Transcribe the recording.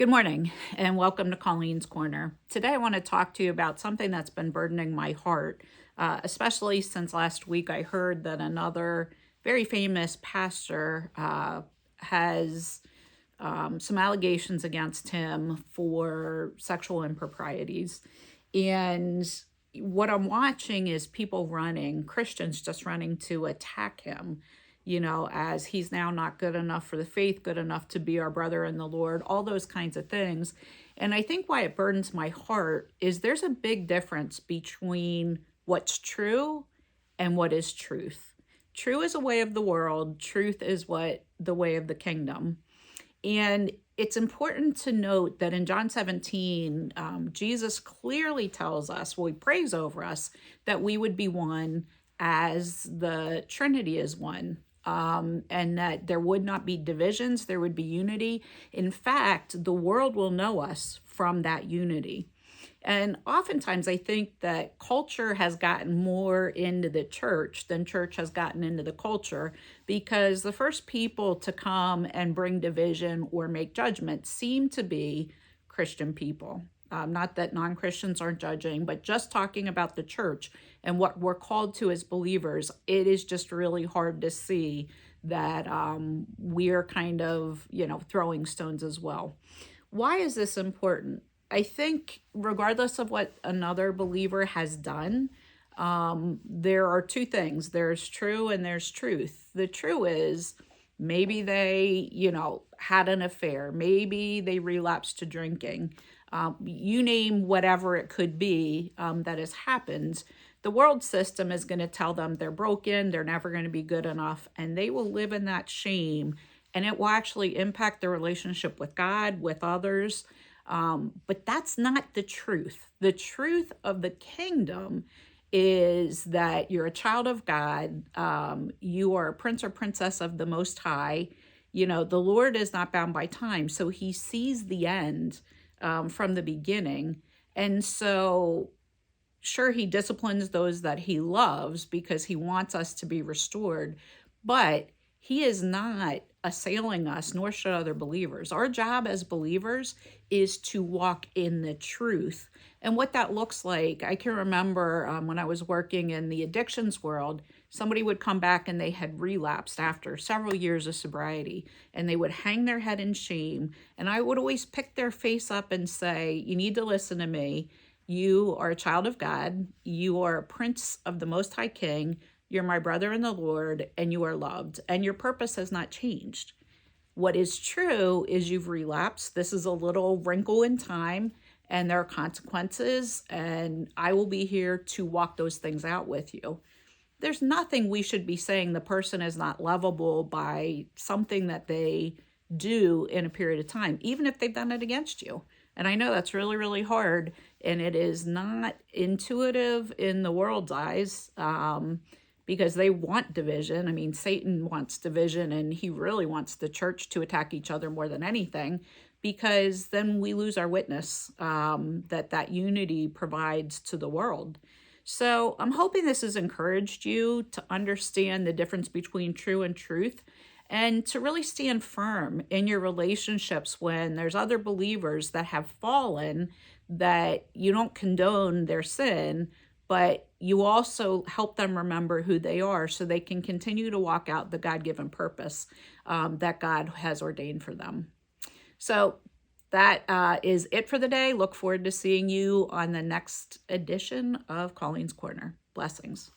Good morning and welcome to Colleen's Corner. Today I want to talk to you about something that's been burdening my heart, especially since last week I heard that another very famous pastor has some allegations against him for sexual improprieties. And what I'm watching is people running, Christians just running to attack him, as he's now not good enough for the faith, good enough to be our brother in the Lord, all those kinds of things. And I think why it burdens my heart is there's a big difference between what's true and what is truth. True is a way of the world, truth is what the way of the kingdom. And it's important to note that in John 17, Jesus clearly tells us, well, he prays over us, that we would be one as the Trinity is one, and that there would not be divisions, there would be unity. In fact, the world will know us from that unity. And oftentimes I think that culture has gotten more into the church than church has gotten into the culture, because the first people to come and bring division or make judgment seem to be Christian people. Not that non-Christians aren't judging, but just talking about the church and what we're called to as believers, it is just really hard to see that we're kind of, throwing stones as well. Why is this important? I think regardless of what another believer has done, there are two things. There's true and there's truth. The true is maybe they, had an affair. Maybe they relapsed to drinking. You name whatever it could be that has happened. The world system is going to tell them they're broken, they're never going to be good enough, and they will live in that shame. And it will actually impact their relationship with God, with others. But that's not the truth. The truth of the kingdom is that you're a child of God. You are a prince or princess of the Most High. The Lord is not bound by time, so he sees the end from the beginning. And so, sure, he disciplines those that he loves because he wants us to be restored, but he is not assailing us, nor should other believers. Our job as believers is to walk in the truth. And what that looks like, I can remember when I was working in the addictions world, somebody would come back and they had relapsed after several years of sobriety, and they would hang their head in shame. And I would always pick their face up and say, you need to listen to me. You are a child of God. You are a prince of the Most High King. You're my brother in the Lord, and you are loved, and your purpose has not changed. What is true is you've relapsed. This is a little wrinkle in time, and there are consequences, and I will be here to walk those things out with you. There's nothing we should be saying the person is not lovable by something that they do in a period of time, even if they've done it against you. And I know that's really, really hard, and it is not intuitive in the world's eyes, because they want division. I mean, Satan wants division, and he really wants the church to attack each other more than anything, because then we lose our witness that unity provides to the world. So I'm hoping this has encouraged you to understand the difference between true and truth, and to really stand firm in your relationships when there's other believers that have fallen, that you don't condone their sin, but you also help them remember who they are so they can continue to walk out the God-given purpose that God has ordained for them. So that is it for the day. Look forward to seeing you on the next edition of Colleen's Corner. Blessings.